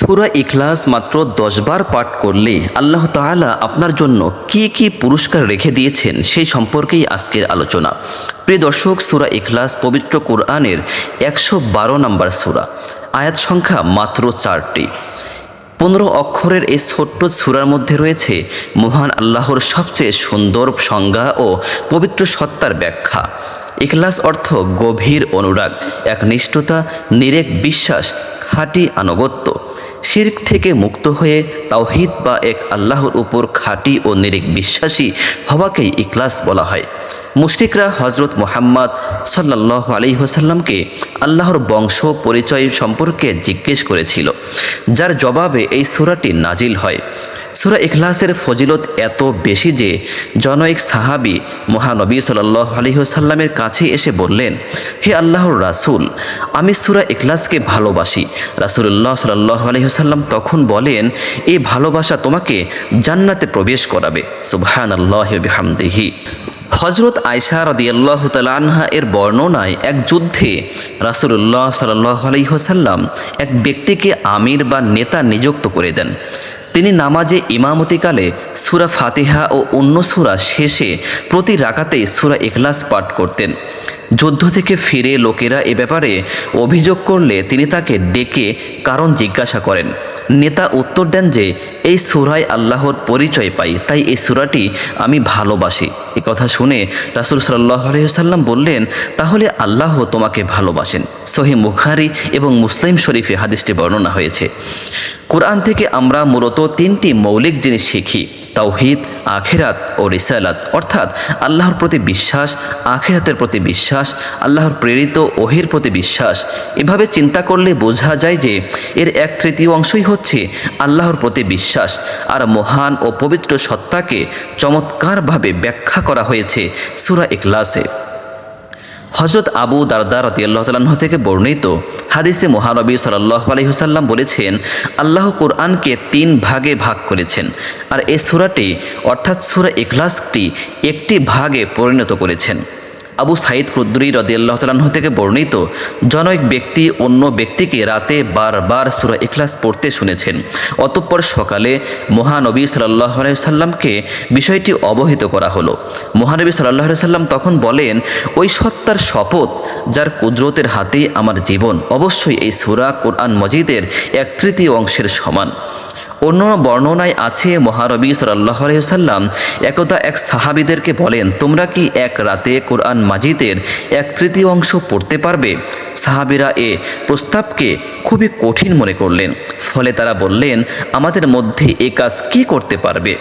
সূরা ইখলাস মাত্র 10 বার পাঠ করলে আল্লাহ তাআলা আপনার জন্য কি কি পুরস্কার রেখে দিয়েছেন সেই সম্পর্কেই আজকের আলোচনা। প্রিয় দর্শক, সূরা ইখলাস পবিত্র কোরআনের 112 নম্বর সূরা। আয়াত সংখ্যা মাত্র 4টি। 15 অক্ষরের এই ছোট্ট সূরার মধ্যে রয়েছে মহান আল্লাহর সবচেয়ে সুন্দর সংজ্ঞা ও পবিত্র সত্তার ব্যাখ্যা। ইখলাস অর্থ গভীর অনুরাগ, একনিষ্ঠতা, নিরেক বিশ্বাস, খাঁটি আনুগত্য। শিরক থেকে মুক্ত হয়ে তাওহীদ বা এক আল্লাহর উপর খাঁটি ও নিরেক বিশ্বাসী হওয়াকেই ইখলাস বলা হয়। মুশরিকরা হযরত মুহাম্মদ সাল্লাল্লাহু আলাইহি ওয়াসাল্লামকে আল্লাহর বংশ পরিচয় সম্পর্কে জিজ্ঞেস করেছিল, যার জবাবে এই সূরাটি নাজিল হয়। সূরা ইখলাসের ফজিলত এত বেশি যে জনৈক সাহাবী মহানবী সাল্লাল্লাহু আলাইহি ওয়াসাল্লামের কাছে এসে বললেন, হে আল্লাহর রাসূল, আমি সূরা ইখলাসকে ভালোবাসি। রাসূলুল্লাহ সাল্লাল্লাহু আলাইহি ওয়াসাল্লাম তখন বলেন, এই ভালোবাসা তোমাকে জান্নাতে প্রবেশ করাবে। সুবহানাল্লাহি ওয়া বিহামদিহি। হযরত আয়েশা রাদিয়াল্লাহু তাআলা আনহা এর বর্ণনায় এক যুদ্ধে রাসূলুল্লাহ সাল্লাল্লাহু আলাইহি ওয়াসাল্লাম এক ব্যক্তিকে আমির বা নেতা নিযুক্ত করে দেন। তিনি নামাজে ইমামতিকালে সূরা ফাতিহা ও অন্য সূরা শেষে প্রতি রাকাতেই সূরা ইখলাস পাঠ করতেন। যুদ্ধ থেকে ফিরে লোকেরা এ ব্যাপারে অভিযোগ করলে তিনি তাকে ডেকে কারণ জিজ্ঞাসা করেন। নেতা উত্তর দেন যে এই সূরায় আল্লাহর পরিচয় পাই, তাই এই সূরাটি আমি ভালোবাসি। এই কথা শুনে রাসূল সাল্লাল্লাহু আলাইহি ওয়াসাল্লাম বললেন, তাহলে আল্লাহ তোমাকে ভালোবাসেন। সহিহ বুখারী এবং মুসলিম শরীফে হাদিসটি বর্ণনা হয়েছে। কোরআন থেকে আমরা মূলত 3টি মৌলিক জিনিস শিখি: তাওহীদ, আখিরাত ও রিসালাত, অর্থাৎ আল্লাহর প্রতি বিশ্বাস, আখিরাতের প্রতি বিশ্বাস, আল্লাহর প্রেরিত ওহির প্রতি বিশ্বাস। এভাবে চিন্তা করলে বোঝা যায় যে এর 1/3 অংশই হচ্ছে আল্লাহর প্রতি বিশ্বাস, আর মহান ও পবিত্র সত্তাকে চমৎকারভাবে ব্যাখ্যা করা হয়েছে সূরা ইখলাসে। হযরত আবু দারদা রাদিয়াল্লাহু তাআলা আনহু থেকে বর্ণিত হাদিসে মহানবী সাল্লাল্লাহু আলাইহি ওয়াসাল্লাম বলেছেন, আল্লাহ কোরআনকে 3 ভাগে ভাগ করেছেন, আর এই সূরাটি অর্থাৎ সূরা ইখলাসটি একটি ভাগে পরিণত করেছেন। আবু সাঈদ খুদরি রাদিয়াল্লাহু তাআলা আনহু থেকে বর্ণিত, জনৈক ব্যক্তি অন্য ব্যক্তিকে রাতে বারবার সূরা ইখলাস পড়তে শুনেছেন। অতঃপর সকালে মহানবী সাল্লাল্লাহু আলাইহি ওয়াসাল্লামকে বিষয়টি অবহিত করা হলো। মহানবী সাল্লাল্লাহু আলাইহি ওয়াসাল্লাম তখন বলেন, ওই সত্তার শপথ যার কুদরতের হাতে আমার জীবন, অবশ্যই এই সূরা কোরআন মজিদের 1/3 অংশের সমান। অন্য বর্ণনায় আছে মহানবী সাল্লাল্লাহু আলাইহি ওয়াসাল্লাম একদা এক সাহাবীদেরকে বলেন, তোমরা কি এক রাতে কোরআন মাজিদের 1/3 অংশ পড়তে পারবে? সাহাবীরা এ প্রস্তাবকে খুবই কঠিন মনে করলেন। ফলে তারা বললেন, আমাদের মধ্যে এ কাজ কি করতে পারবে?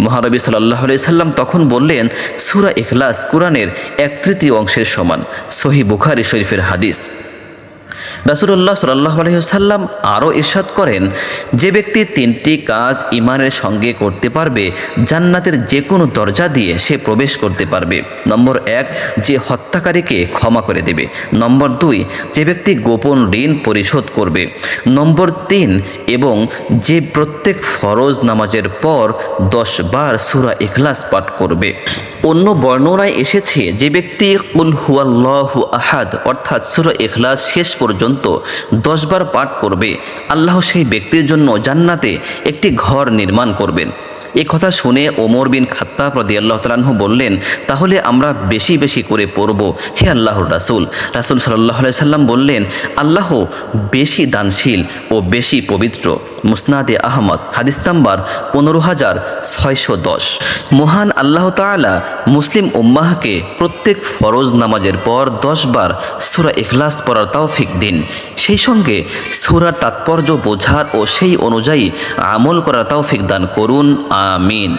মহানবী সাল্লাল্লাহু আলাইহি ওয়াসাল্লাম তখন বললেন, সূরা ইখলাস কোরআনের 1/3 অংশের সমান। সহিহ বুখারী শরীফের হাদিস। রাসূলুল্লাহ সাল্লাল্লাহু আলাইহি ওয়াসাল্লাম আরও ইরশাদ করেন, যে ব্যক্তি 3টি কাজ ঈমানের সঙ্গে করতে পারবে, জান্নাতের যে কোনো দরজা দিয়ে সে প্রবেশ করতে পারবে। নম্বর 1, যে হত্যাকারীকে ক্ষমা করে দেবে। নম্বর 2, যে ব্যক্তি গোপন ঋণ পরিশোধ করবে। নম্বর 3, এবং যে প্রত্যেক ফরজ নামাজের পর 10 বার সূরা ইখলাস পাঠ করবে। অন্য বর্ণনায় এসেছে, যে ব্যক্তি কুল হুয়াল্লাহু আহাদ অর্থাৎ সূরা ইখলাস শেষ পর্যন্ত 10 বার পাঠ করবে, আল্লাহ সেই ব্যক্তির জন্য জান্নাতে একটি ঘর নির্মাণ করবেন। এই কথা শুনে ওমর বিন খাত্তাব রাদিয়াল্লাহু তাআলা আনহু বললেন, তাহলে আমরা বেশি বেশি করে পড়ব হে আল্লাহর রাসূল। রাসূল সাল্লাল্লাহু আলাইহি সাল্লাম বললেন, আল্লাহ বেশি দানশীল ও বেশি পবিত্র। মুসনাদে আহমদ হাদিস নাম্বার 15610। মহান আল্লাহ তাআলা মুসলিম উম্মাহকে প্রত্যেক ফরজ নামাজের পর 10 বার সূরা ইখলাস পড়ার তৌফিক দিন। সেই সঙ্গে সূরার তাৎপর্য বোঝার ও সেই অনুযায়ী আমল করার তৌফিক দান করুন। আমিন।